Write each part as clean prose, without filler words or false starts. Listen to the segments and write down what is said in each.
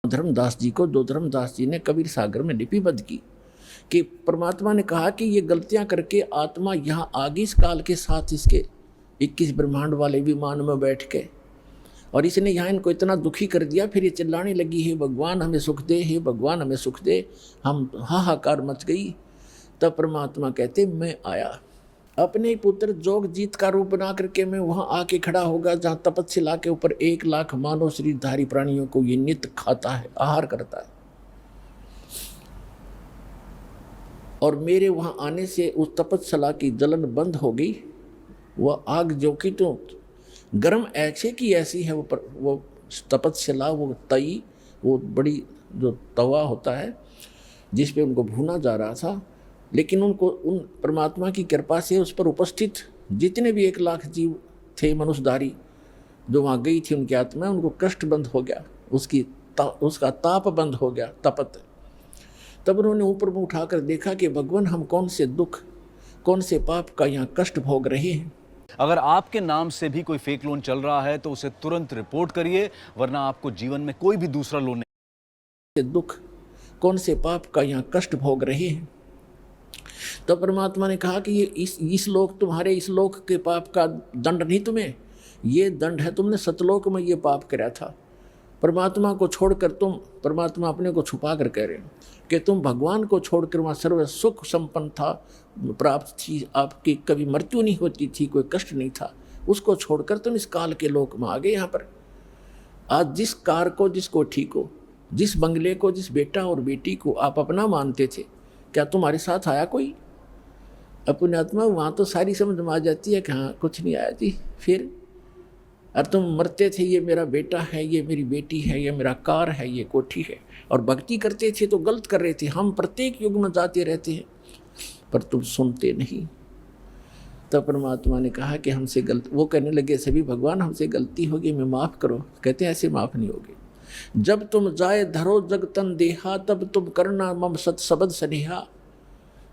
धर्मदास जी को, जो धर्मदास जी ने कबीर सागर में लिपिबद्ध की, कि परमात्मा ने कहा कि ये गलतियां करके आत्मा यहाँ आ गई इस काल के साथ, इसके 21 ब्रह्मांड वाले विमान में बैठ के, और इसने यहाँ इनको इतना दुखी कर दिया। फिर ये चिल्लाने लगी, हे भगवान हमें सुख दे, हे भगवान हमें सुख दे। हम हाहाकार मच गई। तब परमात्मा कहते मैं आया, अपने ही पुत्र जोगजीत का रूप बना करके मैं वहाँ आके खड़ा होगा जहाँ तपस्या के ऊपर 1 लाख मानव शरीरधारी प्राणियों को ये नित्य खाता है, आहार करता है। और मेरे वहाँ आने से उस तपस्या की जलन बंद हो गई। वह आग जो कि तो गर्म ऐसे की ऐसी है, वो तपस्या, वो तई, वो बड़ी जो तवा होता है जिस पे उनको भूना जा रहा था, लेकिन उनको उन परमात्मा की कृपा से उस पर उपस्थित जितने भी 1 लाख जीव थे मनुष्यधारी जो वहाँ गई थी, उनकी आत्मा, उनको कष्ट बंद हो गया, उसका ताप बंद हो गया, तपत। तब उन्होंने ऊपर मुँह उठाकर देखा कि भगवान हम कौन से दुख, कौन से पाप का यहाँ कष्ट भोग रहे हैं। अगर आपके नाम से भी कोई फेक लोन चल रहा है तो उसे तुरंत रिपोर्ट करिए, वरना आपको जीवन में कोई भी दूसरा लोन नहीं। दुख, कौन से पाप का यहाँ कष्ट भोग रहे हैं। तब परमात्मा ने कहा कि ये इस लोक, तुम्हारे इस लोक के पाप का दंड नहीं तुम्हें, ये दंड है तुमने सतलोक में ये पाप कराया था। परमात्मा को छोड़कर तुम, परमात्मा अपने को छुपा कर कह रहे हैं कि तुम भगवान को छोड़कर वहाँ सर्व सुख संपन्न था, प्राप्त थी, आपकी कभी मृत्यु नहीं होती थी, कोई कष्ट नहीं था, उसको छोड़कर तुम इस काल के लोक में आ गए। यहाँ पर आज जिस कार को, जिसको ठीक हो, जिस बंगले को, जिस बेटा और बेटी को आप अपना मानते थे, क्या तुम्हारे साथ आया कोई? अपने आत्मा वहाँ तो सारी समझ में आ जाती है कि हाँ कुछ नहीं आया जी। फिर और तुम मरते थे, ये मेरा बेटा है, ये मेरी बेटी है, ये मेरा कार है, ये कोठी है, और भक्ति करते थे तो गलत कर रहे थे। हम प्रत्येक युग में जाते रहते हैं पर तुम सुनते नहीं। तब परमात्मा ने कहा कि हमसे गलत, वो कहने लगे सभी भगवान हमसे गलती होगी, मैं माफ़ करो। कहते हैं ऐसे माफ़ नहीं होगी। जब तुम जाए धरो जगतन देहा, तब तुम करना मम सत सबद सनेहा।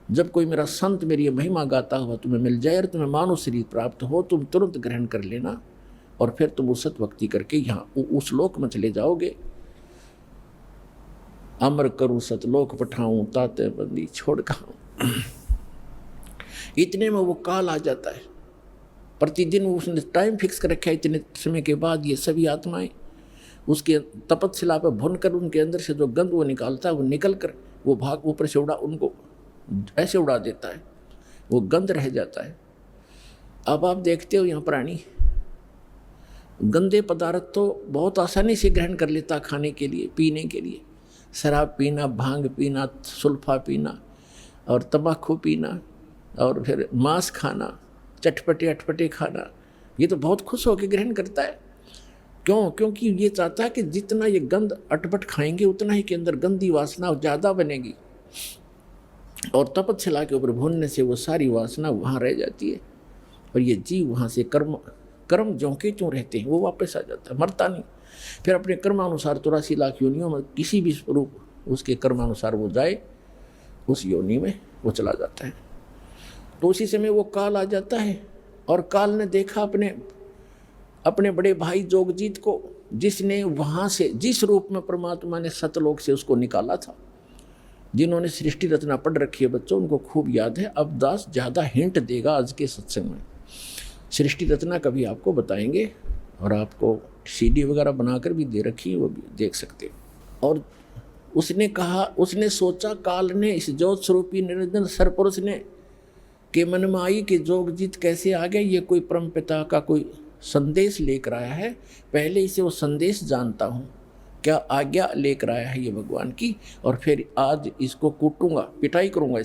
जब कोई मेरा संत मेरी महिमा गाता हुआ तुम्हें मिल जाए और तुम्हें मानव शरीर प्राप्त हो, तुम तुरंत ग्रहण कर लेना और फिर तुम उस सत्भक्ति करके यहाँ उस लोक में चले जाओगे। अमर करूँ सतलोक पठाऊँ, ताते बंदी छोड़ खाऊँ। इतने में वो काल आ जाता है। प्रतिदिन उसने टाइम फिक्स कर रखा है, इतने समय के बाद ये सभी आत्माएं उसके तपस्या पर भुन कर उनके अंदर से जो गंध वो निकालता है, वो निकल कर वो भाग ऊपर से उनको ऐसे उड़ा देता है, वो गंध रह जाता है। अब आप देखते हो यहाँ प्राणी गंदे पदार्थ तो बहुत आसानी से ग्रहण कर लेता खाने के लिए, पीने के लिए। शराब पीना, भांग पीना, सुल्फा पीना और तम्बाकू पीना और फिर मांस खाना, चटपटे अटपटे खाना, ये तो बहुत खुश होकर ग्रहण करता है। क्यों? क्योंकि ये चाहता है कि जितना ये गंद अटपट खाएंगे उतना ही के अंदर गंदी वासना ज़्यादा बनेगी, और तपस्या के ऊपर भूनने से वो सारी वासना वहाँ रह जाती है और ये जीव वहाँ से कर्म ज्यों के त्यों रहते हैं, वो वापस आ जाता है, मरता नहीं। फिर अपने कर्मानुसार 84 लाख योनियों में किसी भी स्वरूप उसके कर्मानुसार वो जाए, उस योनि में वो चला जाता है। तो उसी समय वो काल आ जाता है, और काल ने देखा अपने बड़े भाई जोगजीत को, जिसने वहाँ से, जिस रूप में परमात्मा ने सतलोक से उसको निकाला था। जिन्होंने सृष्टि रचना पढ़ रखी है बच्चों, उनको खूब याद है। अब दास ज़्यादा हिंट देगा आज के सत्संग में। सृष्टि रचना कभी आपको बताएंगे, और आपको सीडी वगैरह बनाकर भी दे रखी है, वो भी देख सकते हो। और उसने कहा, उसने सोचा, काल ने, इस ज्योत स्वरूपी निरंजन सरपुरुष ने के मन में आई कि जोगजीत कैसे आ गया, ये कोई परम पिता का कोई संदेश लेकर आया है, पहले इसे वो संदेश जानता हूँ, क्या आज्ञा लेकर आया है ये भगवान की, और फिर आज इसको कूटूंगा, पिटाई करूँगा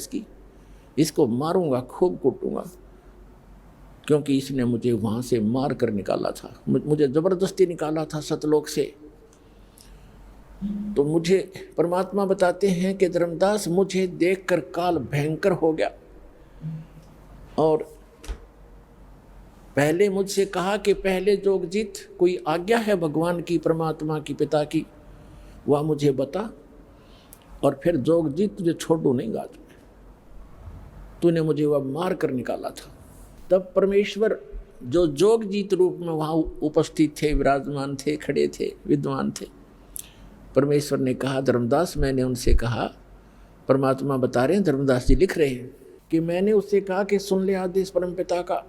इसको मारूंगा, खूब कूटूंगा, क्योंकि इसने मुझे वहाँ से मार कर निकाला था, मुझे ज़बरदस्ती निकाला था सतलोक से। तो मुझे परमात्मा बताते हैं कि धर्मदास, मुझे देखकर काल भयंकर हो गया, और पहले मुझसे कहा कि पहले जोगजीत कोई आज्ञा है भगवान की, परमात्मा की, पिता की, वह मुझे बता, और फिर जोगजीत तुझे छोड़ू नहीं गा, तूने मुझे वह मार कर निकाला था। तब परमेश्वर जो जोगजीत रूप में वहाँ उपस्थित थे, विराजमान थे, खड़े थे, विद्वान थे, परमेश्वर ने कहा, धर्मदास, मैंने उनसे कहा, परमात्मा बता रहे हैं, धर्मदास जी लिख रहे हैं कि मैंने उससे कहा कि सुन ले आदेश परमपिता का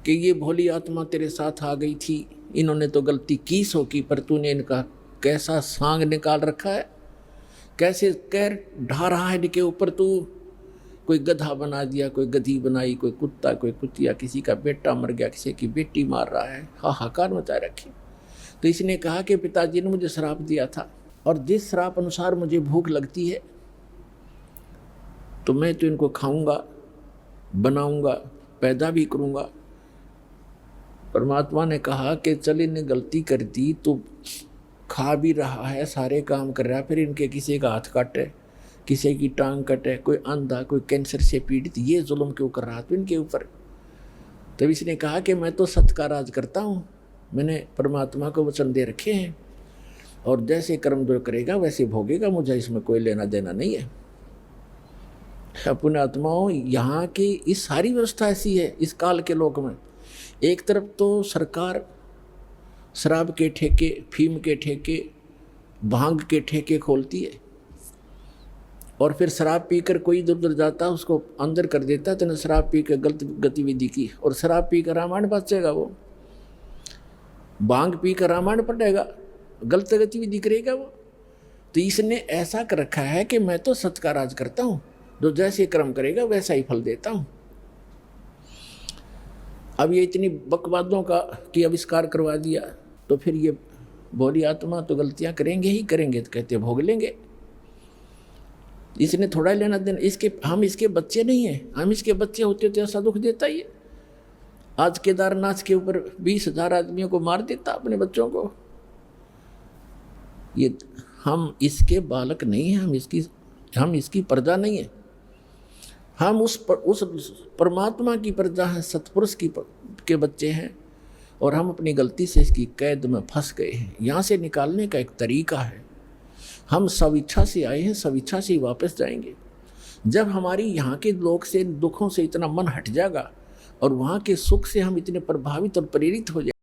कि ये भोली आत्मा तेरे साथ आ गई थी, इन्होंने तो गलती की सो की, पर तूने इनका कैसा सांग निकाल रखा है, कैसे कैर ढा रहा है इनके ऊपर तू। कोई गधा बना दिया, कोई गधी बनाई, कोई कुत्ता, कोई कुतिया, किसी का बेटा मर गया, किसी की बेटी मार रहा है, हाहाकार मचा रखी। तो इसने कहा कि पिताजी ने मुझे श्राप दिया था, और जिस श्राप अनुसार मुझे भूख लगती है तो मैं तो इनको खाऊंगा, बनाऊंगा, पैदा भी करूंगा। परमात्मा ने कहा कि चल, इनने गलती कर दी, तो खा भी रहा है, सारे काम कर रहा है, फिर इनके किसी का हाथ काटे, किसी की टांग कटे, कोई अंधा, कोई कैंसर से पीड़ित, ये जुल्म क्यों कर रहा था इनके ऊपर। तब इसने कहा कि मैं तो सत्य का राज करता हूँ, मैंने परमात्मा को वचन दे रखे हैं, और जैसे कर्म जो करेगा वैसे भोगेगा, मुझे इसमें कोई लेना देना नहीं है। पुण्यात्माओं, यहाँ की इस सारी व्यवस्था ऐसी है इस काल के लोक में। एक तरफ तो सरकार शराब के ठेके, फीम के ठेके, भांग के ठेके खोलती है, और फिर शराब पीकर कोई इधर उधर जाता है उसको अंदर कर देता है, तो शराब पी कर गलत गतिविधि की, और शराब पी कर रामायण बचेगा, वो भांग पी कर रामायण पढ़ेगा, गलत गतिविधि करेगा वो। तो इसने ऐसा कर रखा है कि मैं तो सत्य का राज करता हूँ, जो जैसे कर्म करेगा वैसा ही फल देता हूँ। अब ये इतनी बकवादों का की आविष्कार करवा दिया, तो फिर ये भोली आत्मा तो गलतियाँ करेंगे ही करेंगे, तो कहते भोग लेंगे। इसने थोड़ा लेना देना, हम इसके बच्चे नहीं हैं, हम इसके बच्चे होते तो ऐसा दुख देता ही है। आज केदारनाथ के ऊपर 20,000 आदमियों को मार देता अपने बच्चों को। ये हम इसके बालक नहीं हैं, हम इसकी प्रजा नहीं है, हम उस परमात्मा की प्रजा है, सतपुरुष के बच्चे हैं, और हम अपनी गलती से इसकी कैद में फंस गए हैं। यहाँ से निकालने का एक तरीका है, हम स्वेच्छा से आए हैं, स्वेच्छा से ही वापस जाएंगे। जब हमारी यहाँ के लोक से दुखों से इतना मन हट जाएगा, और वहाँ के सुख से हम इतने प्रभावित और प्रेरित हो जाएंगे,